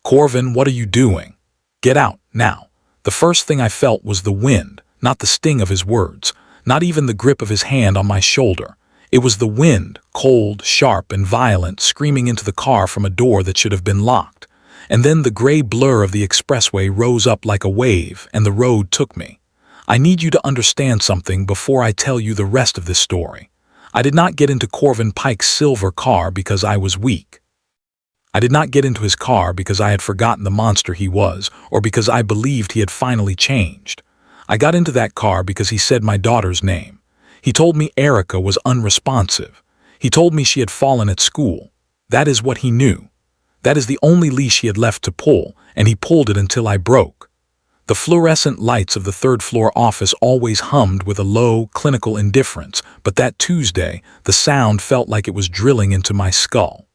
"Corvin, what are you doing? Get out, now." The first thing I felt was the wind, not the sting of his words, not even the grip of his hand on my shoulder. It was the wind, cold, sharp, and violent, screaming into the car from a door that should have been locked. And then the gray blur of the expressway rose up like a wave, and the road took me. I need you to understand something before I tell you the rest of this story. I did not get into Corvin Pike's silver car because I was weak. I did not get into his car because I had forgotten the monster he was, or because I believed he had finally changed. I got into that car because he said my daughter's name. He told me Erica was unresponsive. He told me she had fallen at school. That is what he knew. That is the only leash he had left to pull, and he pulled it until I broke. The fluorescent lights of the third-floor office always hummed with a low, clinical indifference, but that Tuesday, the sound felt like it was drilling into my skull.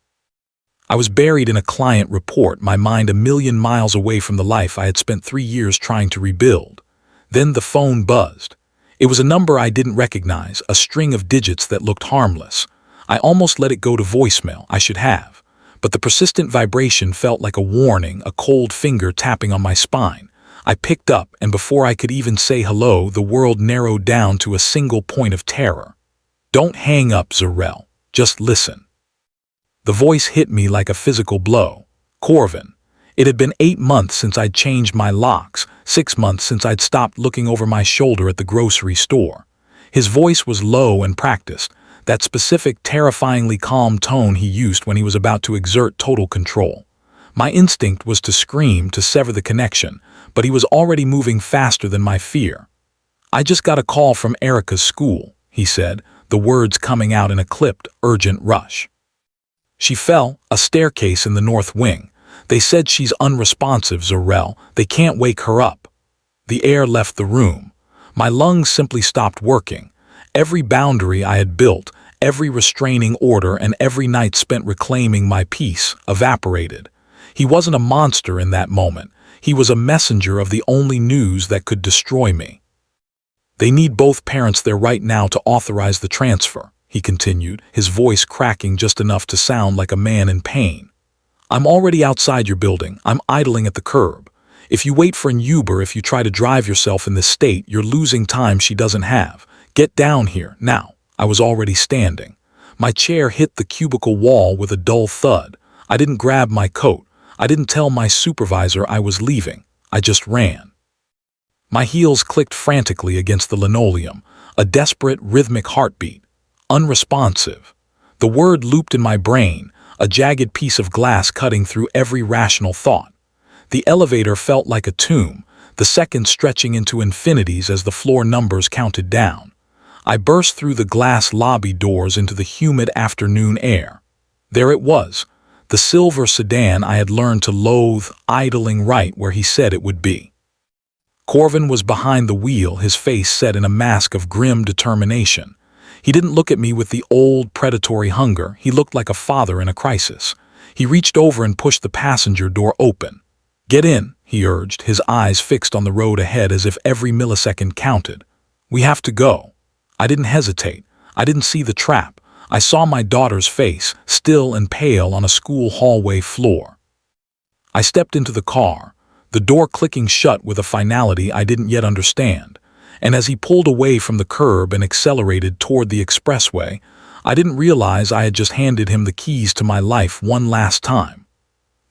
I was buried in a client report, my mind a million miles away from the life I had spent 3 years trying to rebuild. Then the phone buzzed. It was a number I didn't recognize, a string of digits that looked harmless. I almost let it go to voicemail, I should have. But the persistent vibration felt like a warning, a cold finger tapping on my spine. I picked up, and before I could even say hello, the world narrowed down to a single point of terror. "Don't hang up, Zarel. Just listen." The voice hit me like a physical blow. Corvin. It had been 8 months since I'd changed my locks, 6 months since I'd stopped looking over my shoulder at the grocery store. His voice was low and practiced, that specific, terrifyingly calm tone he used when he was about to exert total control. My instinct was to scream, to sever the connection, but he was already moving faster than my fear. "I just got a call from Erica's school," he said, the words coming out in a clipped, urgent rush. "She fell, a staircase in the north wing. They said she's unresponsive, Zarel. They can't wake her up." The air left the room. My lungs simply stopped working. Every boundary I had built, every restraining order, and every night spent reclaiming my peace evaporated. He wasn't a monster in that moment. He was a messenger of the only news that could destroy me. "They need both parents there right now to authorize the transfer," he continued, his voice cracking just enough to sound like a man in pain. "I'm already outside your building. I'm idling at the curb. If you wait for an Uber, if you try to drive yourself in this state, you're losing time she doesn't have. Get down here, now." I was already standing. My chair hit the cubicle wall with a dull thud. I didn't grab my coat. I didn't tell my supervisor I was leaving. I just ran. My heels clicked frantically against the linoleum, a desperate, rhythmic heartbeat. Unresponsive. The word looped in my brain, a jagged piece of glass cutting through every rational thought. The elevator felt like a tomb, the seconds stretching into infinities as the floor numbers counted down. I burst through the glass lobby doors into the humid afternoon air. There it was, the silver sedan I had learned to loathe, idling right where he said it would be. Corvin was behind the wheel, his face set in a mask of grim determination. He didn't look at me with the old, predatory hunger. He looked like a father in a crisis. He reached over and pushed the passenger door open. "Get in," he urged, his eyes fixed on the road ahead as if every millisecond counted. "We have to go." I didn't hesitate. I didn't see the trap. I saw my daughter's face, still and pale on a school hallway floor. I stepped into the car, the door clicking shut with a finality I didn't yet understand. And as he pulled away from the curb and accelerated toward the expressway, I didn't realize I had just handed him the keys to my life one last time.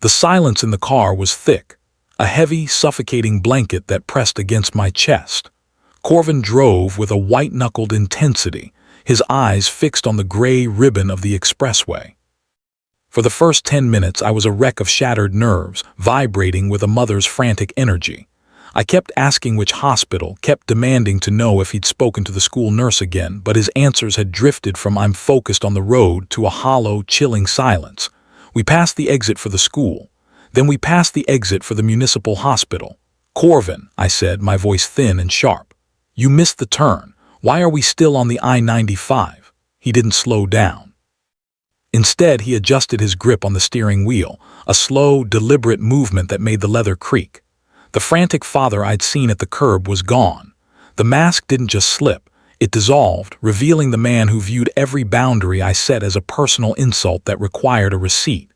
The silence in the car was thick, a heavy, suffocating blanket that pressed against my chest. Corvin drove with a white-knuckled intensity, his eyes fixed on the gray ribbon of the expressway. For the first 10 minutes, I was a wreck of shattered nerves, vibrating with a mother's frantic energy. I kept asking which hospital, kept demanding to know if he'd spoken to the school nurse again, but his answers had drifted from "I'm focused on the road" to a hollow, chilling silence. We passed the exit for the school. Then we passed the exit for the municipal hospital. "Corvin," I said, my voice thin and sharp. "You missed the turn. Why are we still on the I-95? He didn't slow down. Instead, he adjusted his grip on the steering wheel, a slow, deliberate movement that made the leather creak. The frantic father I'd seen at the curb was gone. The mask didn't just slip, it dissolved, revealing the man who viewed every boundary I set as a personal insult that required a receipt.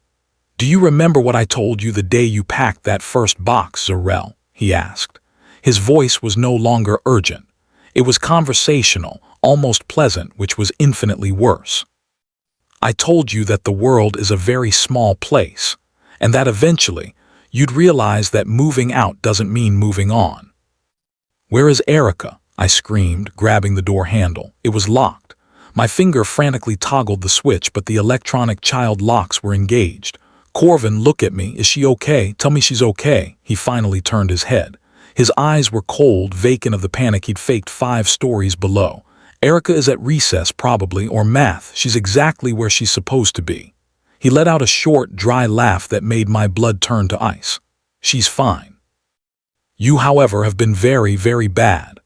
Do you remember what I told you the day you packed that first box, Zarel? He asked. His voice was no longer urgent. It was conversational, almost pleasant, which was infinitely worse. I told you that the world is a very small place, and that eventually you'd realize that moving out doesn't mean moving on. Where is Erica? I screamed, grabbing the door handle. It was locked. My finger frantically toggled the switch, but the electronic child locks were engaged. Corvin, look at me. Is she okay? Tell me she's okay. He finally turned his head. His eyes were cold, vacant of the panic he'd faked 5 stories below. Erica is at recess, probably, or math. She's exactly where she's supposed to be. He let out a short, dry laugh that made my blood turn to ice. She's fine. You, however, have been very, very bad.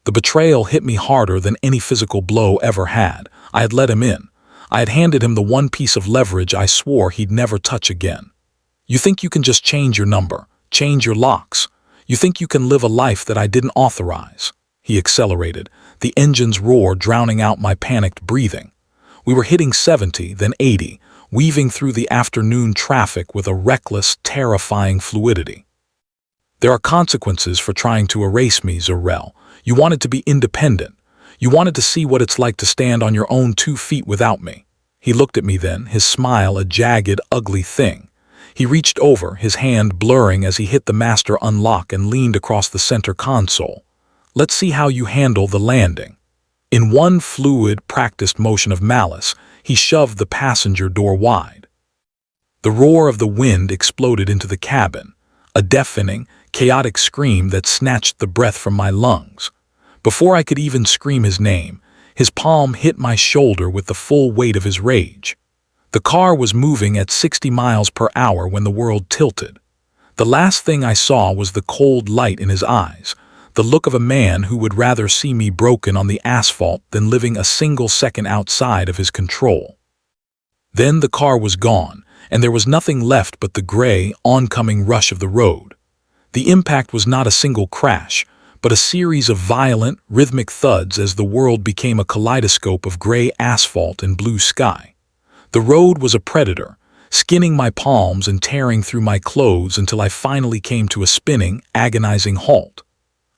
The betrayal hit me harder than any physical blow ever had. I had let him in. I had handed him the one piece of leverage I swore he'd never touch again. You think you can just change your number, change your locks. You think you can live a life that I didn't authorize. He accelerated, the engine's roar drowning out my panicked breathing. We were hitting 70, then 80, weaving through the afternoon traffic with a reckless, terrifying fluidity. There are consequences for trying to erase me, Zarel. You wanted to be independent. You wanted to see what it's like to stand on your own 2 feet without me. He looked at me then, his smile a jagged, ugly thing. He reached over, his hand blurring as he hit the master unlock and leaned across the center console. Let's see how you handle the landing. In one fluid, practiced motion of malice, he shoved the passenger door wide. The roar of the wind exploded into the cabin, a deafening, chaotic scream that snatched the breath from my lungs. Before I could even scream his name, his palm hit my shoulder with the full weight of his rage. The car was moving at 60 miles per hour when the world tilted. The last thing I saw was the cold light in his eyes, the look of a man who would rather see me broken on the asphalt than living a single second outside of his control. Then the car was gone, and there was nothing left but the gray, oncoming rush of the road. The impact was not a single crash, but a series of violent, rhythmic thuds as the world became a kaleidoscope of gray asphalt and blue sky. The road was a predator, skinning my palms and tearing through my clothes until I finally came to a spinning, agonizing halt.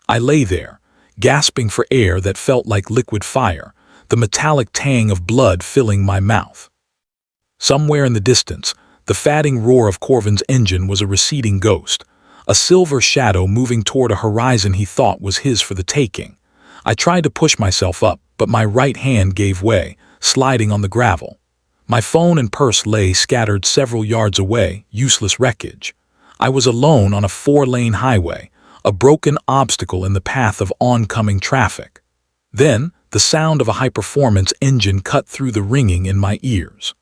I lay there, gasping for air that felt like liquid fire, the metallic tang of blood filling my mouth. Somewhere in the distance, the fatting roar of Corvin's engine was a receding ghost, a silver shadow moving toward a horizon he thought was his for the taking. I tried to push myself up, but my right hand gave way, sliding on the gravel. My phone and purse lay scattered several yards away, useless wreckage. I was alone on a 4-lane highway, a broken obstacle in the path of oncoming traffic. Then, the sound of a high-performance engine cut through the ringing in my ears.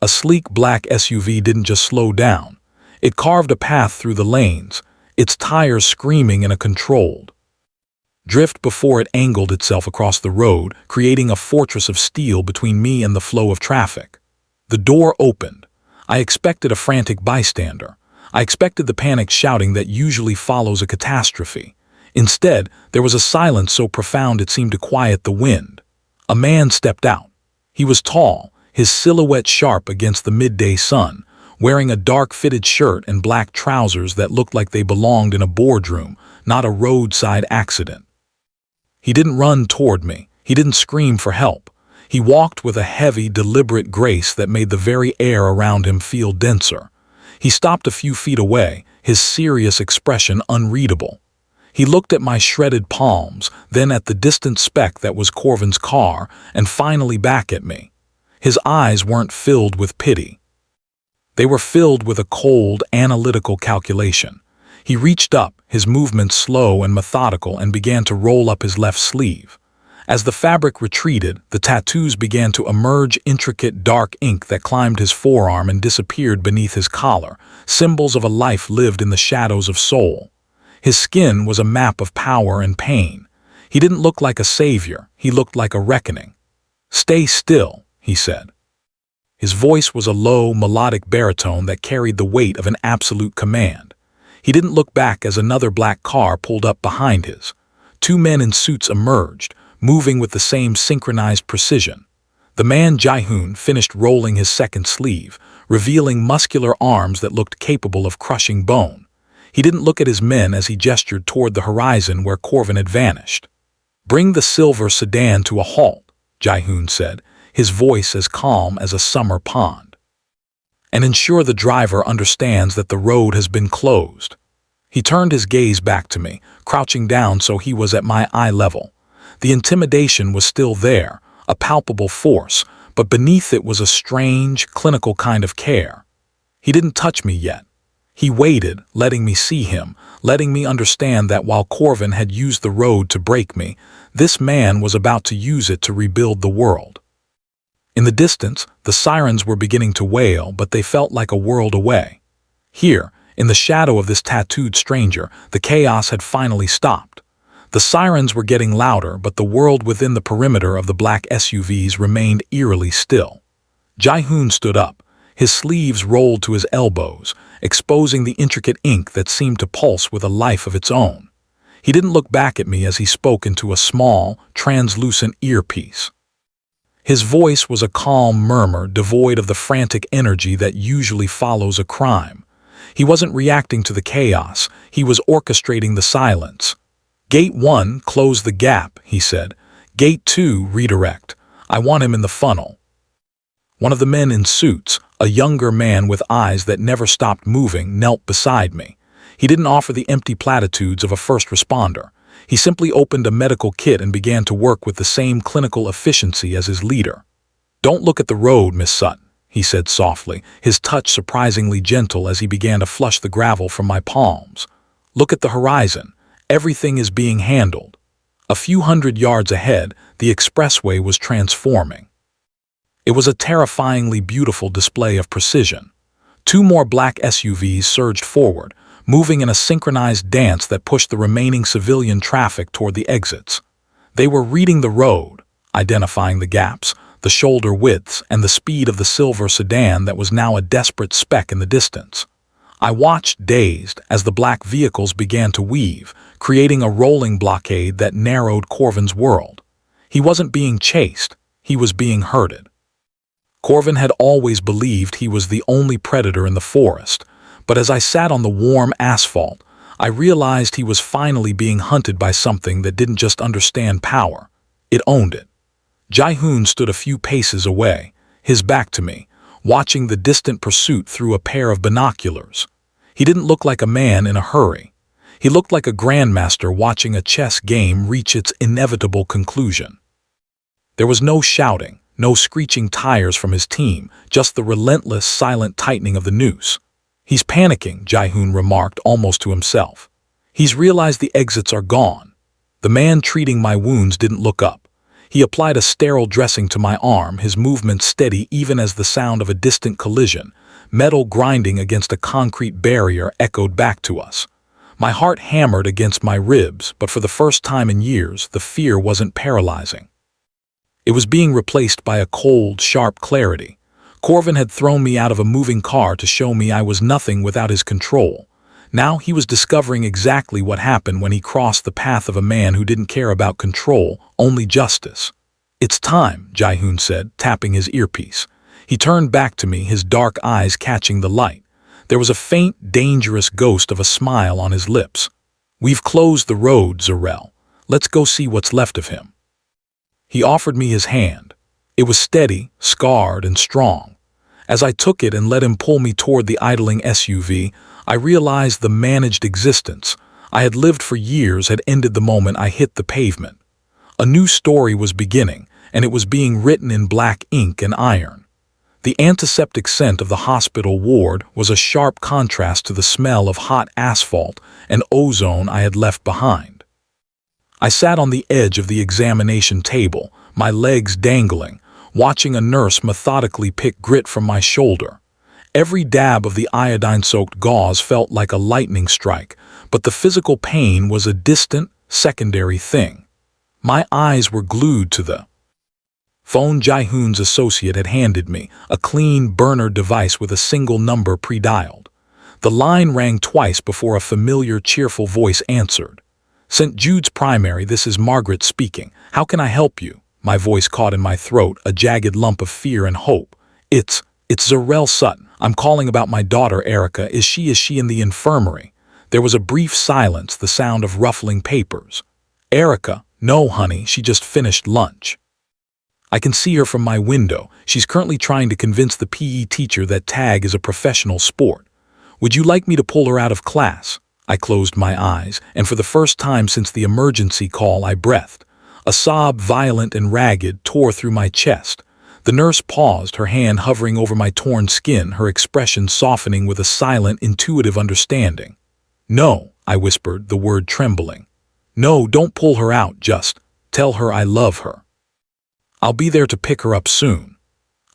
A sleek black SUV didn't just slow down. It carved a path through the lanes, its tires screaming in a controlled drift before it angled itself across the road, creating a fortress of steel between me and the flow of traffic. The door opened. I expected a frantic bystander. I expected the panic shouting that usually follows a catastrophe. Instead, there was a silence so profound it seemed to quiet the wind. A man stepped out. He was tall, his silhouette sharp against the midday sun, wearing a dark-fitted shirt and black trousers that looked like they belonged in a boardroom, not a roadside accident. He didn't run toward me. He didn't scream for help. He walked with a heavy, deliberate grace that made the very air around him feel denser. He stopped a few feet away, his serious expression unreadable. He looked at my shredded palms, then at the distant speck that was Corvin's car, and finally back at me. His eyes weren't filled with pity. They were filled with a cold, analytical calculation. He reached up, his movements slow and methodical, and began to roll up his left sleeve. As the fabric retreated, the tattoos began to emerge, intricate dark ink that climbed his forearm and disappeared beneath his collar, symbols of a life lived in the shadows of soul. His skin was a map of power and pain. He didn't look like a savior, he looked like a reckoning. "Stay still," he said. His voice was a low, melodic baritone that carried the weight of an absolute command. He didn't look back as another black car pulled up behind his. 2 men in suits emerged, moving with the same synchronized precision. The man Jaehoon finished rolling his second sleeve, revealing muscular arms that looked capable of crushing bone. He didn't look at his men as he gestured toward the horizon where Corvin had vanished. "Bring the silver sedan to a halt," Jai-hoon said, his voice as calm as a summer pond. "And ensure the driver understands that the road has been closed." He turned his gaze back to me, crouching down so he was at my eye level. The intimidation was still there, a palpable force, but beneath it was a strange, clinical kind of care. He didn't touch me yet. He waited, letting me see him, letting me understand that while Corvin had used the road to break me, this man was about to use it to rebuild the world. In the distance, the sirens were beginning to wail, but they felt like a world away. Here, in the shadow of this tattooed stranger, the chaos had finally stopped. The sirens were getting louder, but the world within the perimeter of the black SUVs remained eerily still. Jai-hoon stood up, his sleeves rolled to his elbows, exposing the intricate ink that seemed to pulse with a life of its own. He didn't look back at me as he spoke into a small, translucent earpiece. His voice was a calm murmur devoid of the frantic energy that usually follows a crime. He wasn't reacting to the chaos, he was orchestrating the silence. "Gate 1, close the gap," he said. "Gate 2, redirect. I want him in the funnel." One of the men in suits, a younger man with eyes that never stopped moving, knelt beside me. He didn't offer the empty platitudes of a first responder. He simply opened a medical kit and began to work with the same clinical efficiency as his leader. "Don't look at the road, Miss Sutton," he said softly, his touch surprisingly gentle as he began to flush the gravel from my palms. "Look at the horizon. Everything is being handled." A few hundred yards ahead, the expressway was transforming. It was a terrifyingly beautiful display of precision. Two more black SUVs surged forward, moving in a synchronized dance that pushed the remaining civilian traffic toward the exits. They were reading the road, identifying the gaps, the shoulder widths, and the speed of the silver sedan that was now a desperate speck in the distance. I watched, dazed, as the black vehicles began to weave, creating a rolling blockade that narrowed Corvin's world. He wasn't being chased, he was being herded. Corvin had always believed he was the only predator in the forest, but as I sat on the warm asphalt, I realized he was finally being hunted by something that didn't just understand power, it owned it. Jai-hoon stood a few paces away, his back to me, watching the distant pursuit through a pair of binoculars. He didn't look like a man in a hurry. He looked like a grandmaster watching a chess game reach its inevitable conclusion. There was no shouting, no screeching tires from his team, just the relentless, silent tightening of the noose. "He's panicking," Jai-hoon remarked almost to himself. "He's realized the exits are gone." The man treating my wounds didn't look up. He applied a sterile dressing to my arm, his movement steady even as the sound of a distant collision, metal grinding against a concrete barrier, echoed back to us. My heart hammered against my ribs, but for the first time in years, the fear wasn't paralyzing. It was being replaced by a cold, sharp clarity. Corvin had thrown me out of a moving car to show me I was nothing without his control. Now he was discovering exactly what happened when he crossed the path of a man who didn't care about control, only justice. "It's time," Jai-hoon said, tapping his earpiece. He turned back to me, his dark eyes catching the light. There was a faint, dangerous ghost of a smile on his lips. "We've closed the road, Zarel. Let's go see what's left of him." He offered me his hand. It was steady, scarred, and strong. As I took it and let him pull me toward the idling SUV, I realized the managed existence I had lived for years had ended the moment I hit the pavement. A new story was beginning, and it was being written in black ink and iron. The antiseptic scent of the hospital ward was a sharp contrast to the smell of hot asphalt and ozone I had left behind. I sat on the edge of the examination table, my legs dangling, watching a nurse methodically pick grit from my shoulder. Every dab of the iodine-soaked gauze felt like a lightning strike, but the physical pain was a distant, secondary thing. My eyes were glued to the phone Jai-hoon's associate had handed me, a clean burner device with a single number pre-dialed. The line rang twice before a familiar, cheerful voice answered. "St. Jude's Primary, this is Margaret speaking. How can I help you?" My voice caught in my throat, a jagged lump of fear and hope. It's Zarel Sutton. I'm calling about my daughter, Erica. Is she in the infirmary? There was a brief silence, the sound of ruffling papers. Erica? No, honey, she just finished lunch. I can see her from my window. She's currently trying to convince the PE teacher that tag is a professional sport. Would you like me to pull her out of class? I closed my eyes, and for the first time since the emergency call, I breathed. A sob, violent and ragged, tore through my chest. The nurse paused, her hand hovering over my torn skin, her expression softening with a silent, intuitive understanding. No, I whispered, the word trembling. No, don't pull her out, just tell her I love her. I'll be there to pick her up soon.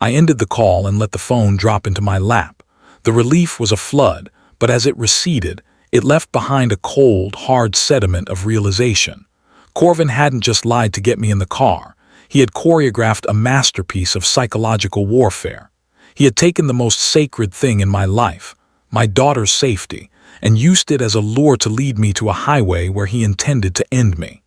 I ended the call and let the phone drop into my lap. The relief was a flood, but as it receded, it left behind a cold, hard sediment of realization. Corvin hadn't just lied to get me in the car. He had choreographed a masterpiece of psychological warfare. He had taken the most sacred thing in my life, my daughter's safety, and used it as a lure to lead me to a highway where he intended to end me.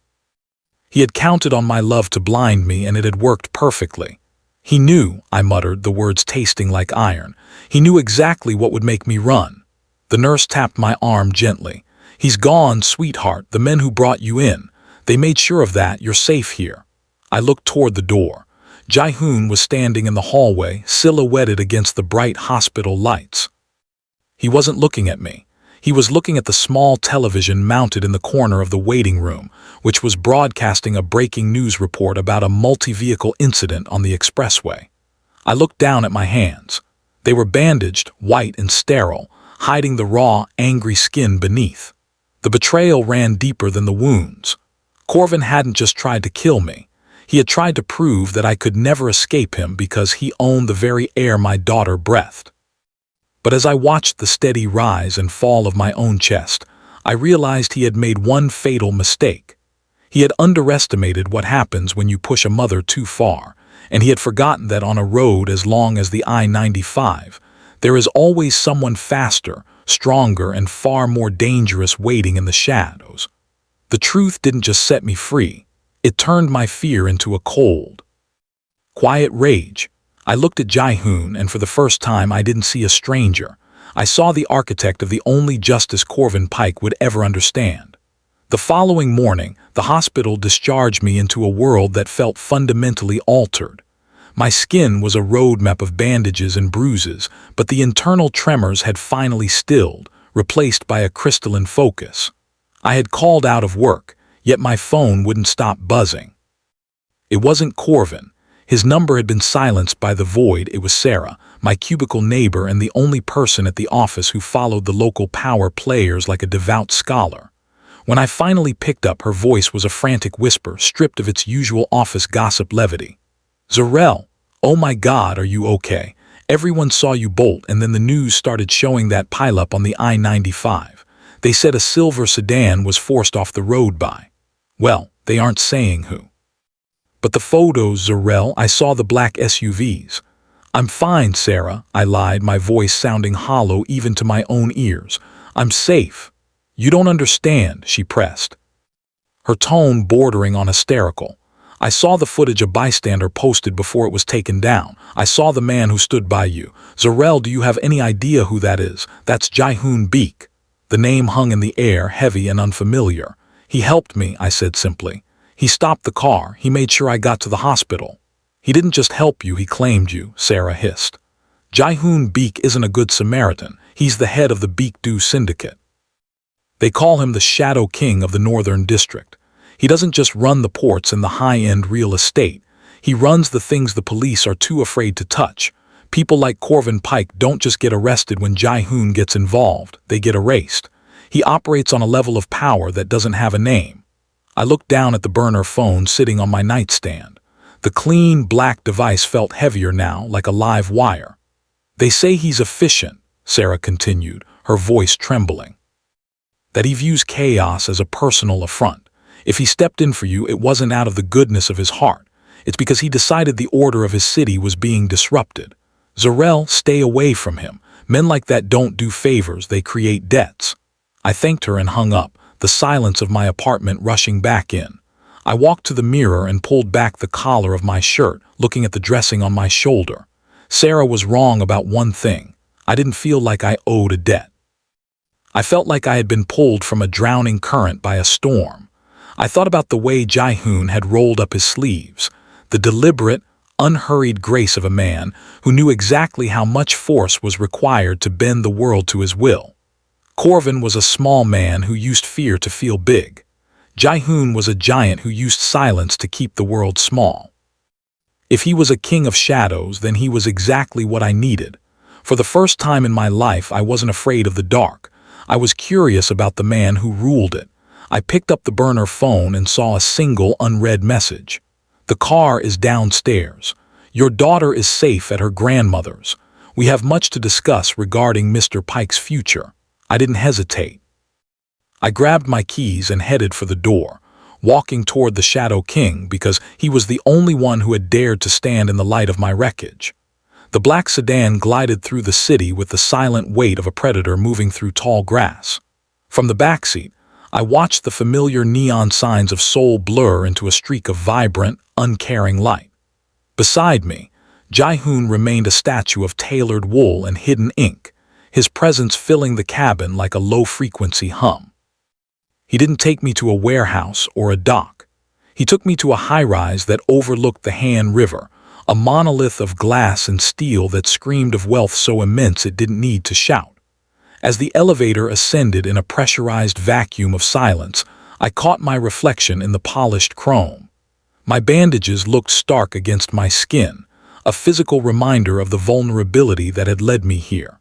He had counted on my love to blind me, and it had worked perfectly. He knew, I muttered, the words tasting like iron. He knew exactly what would make me run. The nurse tapped my arm gently. He's gone, sweetheart, the men who brought you in. They made sure of that, you're safe here. I looked toward the door. Jae-hoon was standing in the hallway, silhouetted against the bright hospital lights. He wasn't looking at me. He was looking at the small television mounted in the corner of the waiting room, which was broadcasting a breaking news report about a multi-vehicle incident on the expressway. I looked down at my hands. They were bandaged, white and sterile, hiding the raw, angry skin beneath. The betrayal ran deeper than the wounds. Corvin hadn't just tried to kill me. He had tried to prove that I could never escape him because he owned the very air my daughter breathed. But as I watched the steady rise and fall of my own chest, I realized he had made one fatal mistake. He had underestimated what happens when you push a mother too far, and he had forgotten that on a road as long as the I-95, there is always someone faster, stronger, and far more dangerous waiting in the shadows. The truth didn't just set me free, it turned my fear into a cold, quiet rage. I looked at Jae-hoon, and for the first time I didn't see a stranger. I saw the architect of the only justice Corvin Pike would ever understand. The following morning, the hospital discharged me into a world that felt fundamentally altered. My skin was a roadmap of bandages and bruises, but the internal tremors had finally stilled, replaced by a crystalline focus. I had called out of work, yet my phone wouldn't stop buzzing. It wasn't Corvin. His number had been silenced by the void. It was Sarah, my cubicle neighbor and the only person at the office who followed the local power players like a devout scholar. When I finally picked up, her voice was a frantic whisper, stripped of its usual office gossip levity. "Zarel, oh my God, are you okay? Everyone saw you bolt, and then the news started showing that pileup on the I-95. They said a silver sedan was forced off the road by, well, they aren't saying who. But the photos, Zarel, I saw the black SUVs. I'm fine, Sarah, I lied, my voice sounding hollow even to my own ears. I'm safe. You don't understand, she pressed, her tone bordering on hysterical. I saw the footage a bystander posted before it was taken down. I saw the man who stood by you. Zarel, do you have any idea who that is? That's Jae-hoon Beek. The name hung in the air, heavy and unfamiliar. He helped me, I said simply. He stopped the car. He made sure I got to the hospital. He didn't just help you, he claimed you, Sarah hissed. Jae-hoon Beek isn't a good Samaritan. He's the head of the Beek-do syndicate. They call him the Shadow King of the Northern District. He doesn't just run the ports and the high-end real estate. He runs the things the police are too afraid to touch. People like Corvin Pike don't just get arrested when Jae-hoon gets involved. They get erased. He operates on a level of power that doesn't have a name. I looked down at the burner phone sitting on my nightstand. The clean, black device felt heavier now, like a live wire. They say he's efficient, Sarah continued, her voice trembling. That he views chaos as a personal affront. If he stepped in for you, it wasn't out of the goodness of his heart. It's because he decided the order of his city was being disrupted. Zarel, stay away from him. Men like that don't do favors, they create debts. I thanked her and hung up, the silence of my apartment rushing back in. I walked to the mirror and pulled back the collar of my shirt, looking at the dressing on my shoulder. Sarah was wrong about one thing. I didn't feel like I owed a debt. I felt like I had been pulled from a drowning current by a storm. I thought about the way Jae-hoon had rolled up his sleeves, the deliberate, unhurried grace of a man who knew exactly how much force was required to bend the world to his will. Corvin was a small man who used fear to feel big. Jae-hoon was a giant who used silence to keep the world small. If he was a king of shadows, then he was exactly what I needed. For the first time in my life, I wasn't afraid of the dark. I was curious about the man who ruled it. I picked up the burner phone and saw a single unread message. The car is downstairs. Your daughter is safe at her grandmother's. We have much to discuss regarding Mr. Pike's future. I didn't hesitate. I grabbed my keys and headed for the door, walking toward the Shadow King because he was the only one who had dared to stand in the light of my wreckage. The black sedan glided through the city with the silent weight of a predator moving through tall grass. From the backseat, I watched the familiar neon signs of Seoul blur into a streak of vibrant, uncaring light. Beside me, Jae-hoon remained a statue of tailored wool and hidden ink, his presence filling the cabin like a low-frequency hum. He didn't take me to a warehouse or a dock. He took me to a high-rise that overlooked the Han River, a monolith of glass and steel that screamed of wealth so immense it didn't need to shout. As the elevator ascended in a pressurized vacuum of silence, I caught my reflection in the polished chrome. My bandages looked stark against my skin, a physical reminder of the vulnerability that had led me here.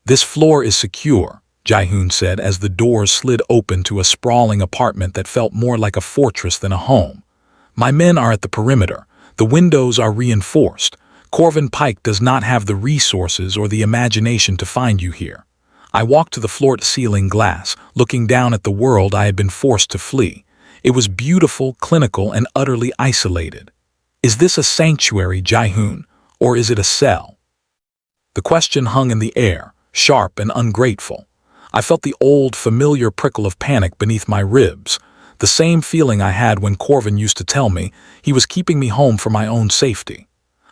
This floor is secure, Jae-hoon said as the doors slid open to a sprawling apartment that felt more like a fortress than a home. My men are at the perimeter. The windows are reinforced. Corvin Pike does not have the resources or the imagination to find you here. I walked to the floor-to-ceiling glass, looking down at the world I had been forced to flee. It was beautiful, clinical, and utterly isolated. Is this a sanctuary, Jae-hoon, or is it a cell? The question hung in the air, sharp and ungrateful. I felt the old, familiar prickle of panic beneath my ribs, the same feeling I had when Corvin used to tell me he was keeping me home for my own safety.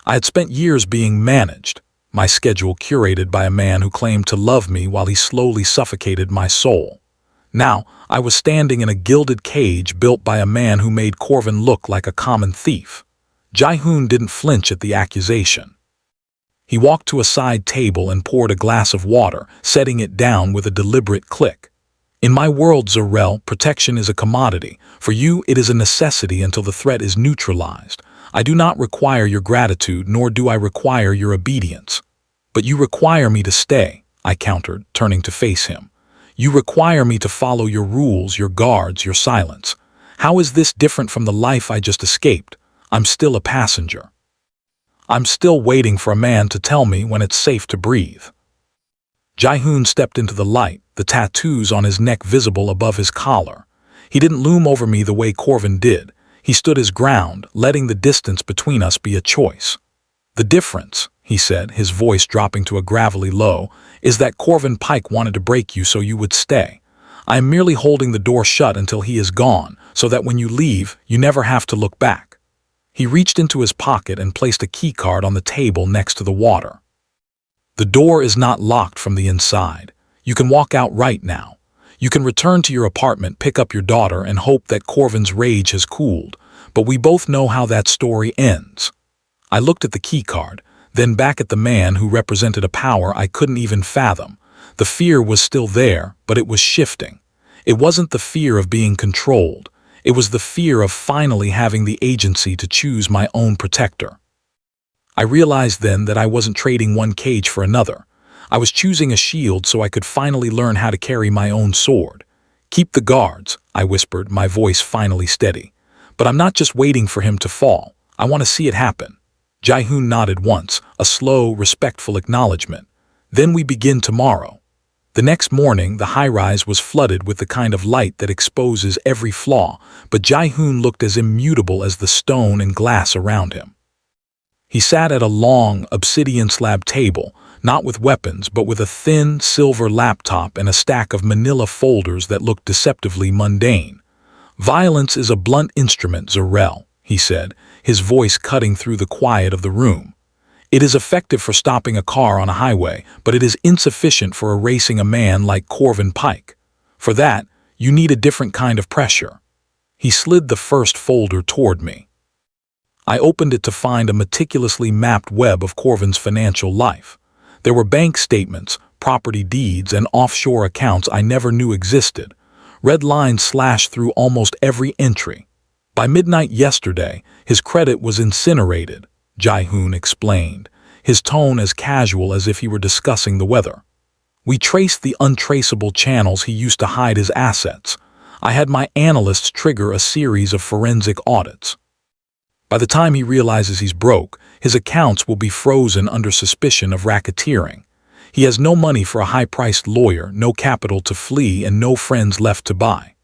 I had spent years being managed, my schedule curated by a man who claimed to love me while he slowly suffocated my soul. Now, I was standing in a gilded cage built by a man who made Corvin look like a common thief. Jae-hoon didn't flinch at the accusation. He walked to a side table and poured a glass of water, setting it down with a deliberate click. In my world, Zarel, protection is a commodity. For you, it is a necessity until the threat is neutralized. I do not require your gratitude, nor do I require your obedience. But you require me to stay, I countered, turning to face him. You require me to follow your rules, your guards, your silence. How is this different from the life I just escaped? I'm still a passenger. I'm still waiting for a man to tell me when it's safe to breathe. Jae-hoon stepped into the light, the tattoos on his neck visible above his collar. He didn't loom over me the way Corvin did. He stood his ground, letting the distance between us be a choice. The difference, he said, his voice dropping to a gravelly low, is that Corvin Pike wanted to break you so you would stay. I am merely holding the door shut until he is gone, so that when you leave, you never have to look back. He reached into his pocket and placed a keycard on the table next to the water. The door is not locked from the inside. You can walk out right now. You can return to your apartment, pick up your daughter, and hope that Corvin's rage has cooled. But we both know how that story ends. I looked at the keycard, then back at the man who represented a power I couldn't even fathom. The fear was still there, but it was shifting. It wasn't the fear of being controlled. It was the fear of finally having the agency to choose my own protector. I realized then that I wasn't trading one cage for another. I was choosing a shield so I could finally learn how to carry my own sword. Keep the guards, I whispered, my voice finally steady. But I'm not just waiting for him to fall. I want to see it happen. Jae-hoon nodded once, a slow, respectful acknowledgement. Then we begin tomorrow. The next morning, the high-rise was flooded with the kind of light that exposes every flaw, but Jae-hoon looked as immutable as the stone and glass around him. He sat at a long, obsidian-slab table, not with weapons, but with a thin, silver laptop and a stack of manila folders that looked deceptively mundane. Violence is a blunt instrument, Zarel, he said, his voice cutting through the quiet of the room. It is effective for stopping a car on a highway, but it is insufficient for erasing a man like Corvin Pike. For that, you need a different kind of pressure. He slid the first folder toward me. I opened it to find a meticulously mapped web of Corvin's financial life. There were bank statements, property deeds, and offshore accounts I never knew existed. Red lines slashed through almost every entry. By midnight yesterday, his credit was incinerated, Jai-hoon explained, his tone as casual as if he were discussing the weather. We traced the untraceable channels he used to hide his assets. I had my analysts trigger a series of forensic audits. By the time he realizes he's broke, his accounts will be frozen under suspicion of racketeering. He has no money for a high-priced lawyer, no capital to flee, and no friends left to buy.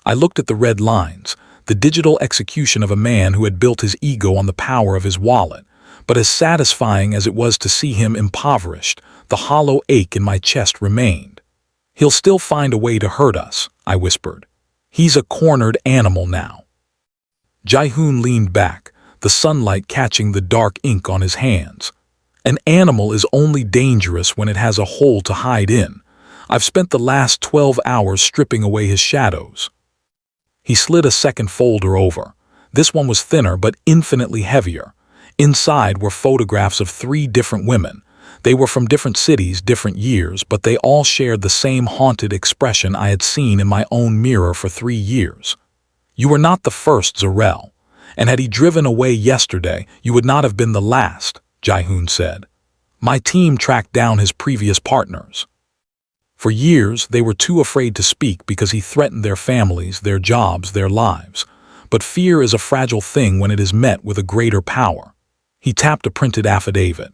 I looked at the red lines, the digital execution of a man who had built his ego on the power of his wallet. But as satisfying as it was to see him impoverished, the hollow ache in my chest remained. He'll still find a way to hurt us, I whispered. He's a cornered animal now. Jai-hoon leaned back, the sunlight catching the dark ink on his hands. An animal is only dangerous when it has a hole to hide in. I've spent the last 12 hours stripping away his shadows. He slid a second folder over. This one was thinner but infinitely heavier. Inside were photographs of 3 different women. They were from different cities, different years, but they all shared the same haunted expression I had seen in my own mirror for 3 years. You were not the first, Zarel, and had he driven away yesterday, you would not have been the last, Jai-hoon said. My team tracked down his previous partners. For years, they were too afraid to speak because he threatened their families, their jobs, their lives. But fear is a fragile thing when it is met with a greater power. He tapped a printed affidavit.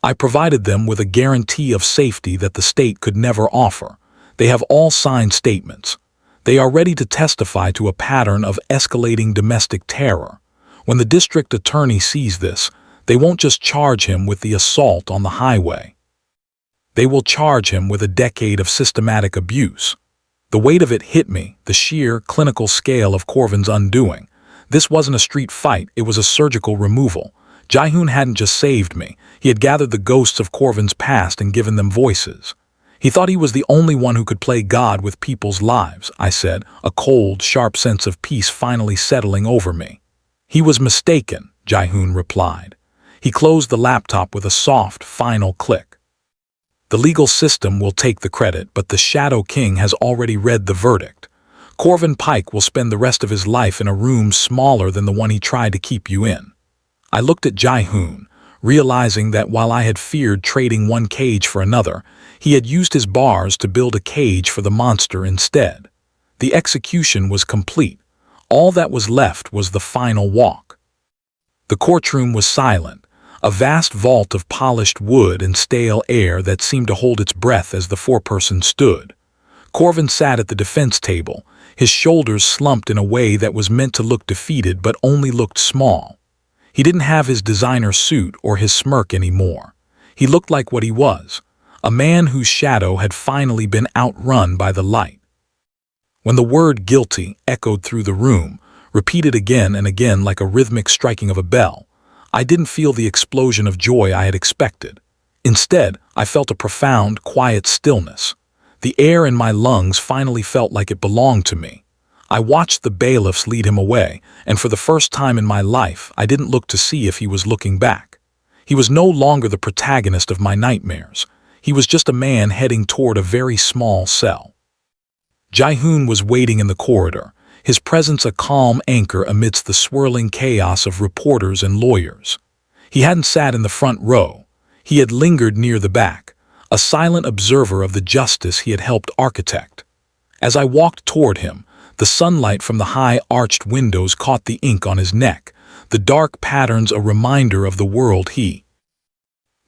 I provided them with a guarantee of safety that the state could never offer. They have all signed statements. They are ready to testify to a pattern of escalating domestic terror. When the district attorney sees this, they won't just charge him with the assault on the highway. They will charge him with a decade of systematic abuse. The weight of it hit me, the sheer, clinical scale of Corvin's undoing. This wasn't a street fight, it was a surgical removal. Jai-hoon hadn't just saved me, he had gathered the ghosts of Corvin's past and given them voices. He thought he was the only one who could play God with people's lives, I said, a cold, sharp sense of peace finally settling over me. He was mistaken, Jai-hoon replied. He closed the laptop with a soft, final click. The legal system will take the credit, but the Shadow King has already read the verdict. Corvin Pike will spend the rest of his life in a room smaller than the one he tried to keep you in. I looked at Jai-hoon, realizing that while I had feared trading one cage for another, he had used his bars to build a cage for the monster instead. The execution was complete. All that was left was the final walk. The courtroom was silent, a vast vault of polished wood and stale air that seemed to hold its breath as the foreperson stood. Corvin sat at the defense table, his shoulders slumped in a way that was meant to look defeated but only looked small. He didn't have his designer suit or his smirk anymore. He looked like what he was, a man whose shadow had finally been outrun by the light. When the word guilty echoed through the room, repeated again and again like a rhythmic striking of a bell, I didn't feel the explosion of joy I had expected. Instead, I felt a profound, quiet stillness. The air in my lungs finally felt like it belonged to me. I watched the bailiffs lead him away, and for the first time in my life, I didn't look to see if he was looking back. He was no longer the protagonist of my nightmares. He was just a man heading toward a very small cell. Jai-hoon was waiting in the corridor, his presence a calm anchor amidst the swirling chaos of reporters and lawyers. He hadn't sat in the front row. He had lingered near the back, a silent observer of the justice he had helped architect. As I walked toward him, the sunlight from the high arched windows caught the ink on his neck, the dark patterns a reminder of the world he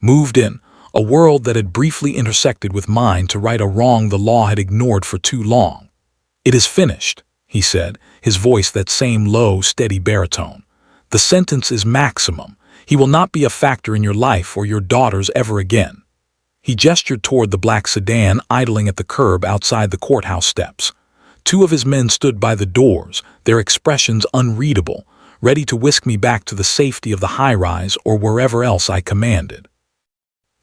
moved in, a world that had briefly intersected with mine to right a wrong the law had ignored for too long. "It is finished," he said, his voice that same low, steady baritone. "The sentence is maximum. He will not be a factor in your life or your daughter's ever again." He gestured toward the black sedan idling at the curb outside the courthouse steps. 2 of his men stood by the doors, their expressions unreadable, ready to whisk me back to the safety of the high-rise or wherever else I commanded.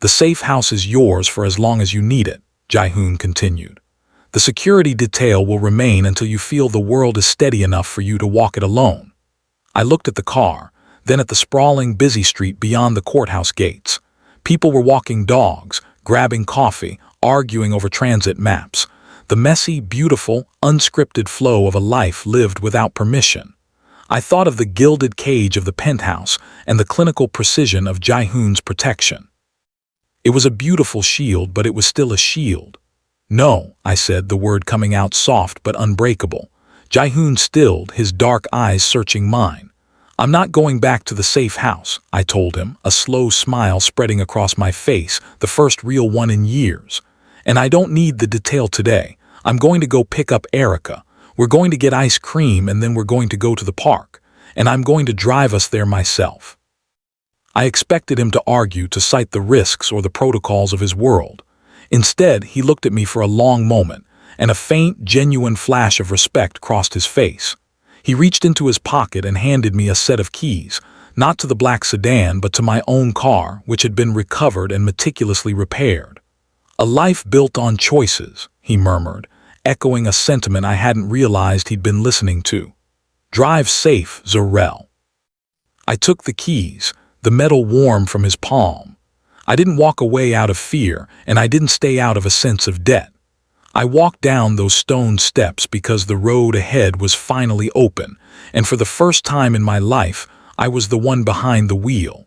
The safe house is yours for as long as you need it, Jae-hoon continued. The security detail will remain until you feel the world is steady enough for you to walk it alone. I looked at the car, then at the sprawling busy street beyond the courthouse gates. People were walking dogs, grabbing coffee, arguing over transit maps. The messy, beautiful, unscripted flow of a life lived without permission. I thought of the gilded cage of the penthouse and the clinical precision of Jae-hoon's protection. It was a beautiful shield, but it was still a shield. No, I said, the word coming out soft but unbreakable. Jae-hoon stilled, his dark eyes searching mine. I'm not going back to the safe house, I told him, a slow smile spreading across my face, the first real one in years. And I don't need the detail today. I'm going to go pick up Erica. We're going to get ice cream and then we're going to go to the park. And I'm going to drive us there myself. I expected him to argue, to cite the risks or the protocols of his world. Instead, he looked at me for a long moment, and a faint, genuine flash of respect crossed his face. He reached into his pocket and handed me a set of keys, not to the black sedan but to my own car, which had been recovered and meticulously repaired. A life built on choices, he murmured, echoing a sentiment I hadn't realized he'd been listening to. Drive safe, Zorel. I took the keys, the metal warm from his palm. I didn't walk away out of fear, and I didn't stay out of a sense of debt. I walked down those stone steps because the road ahead was finally open, and for the first time in my life, I was the one behind the wheel.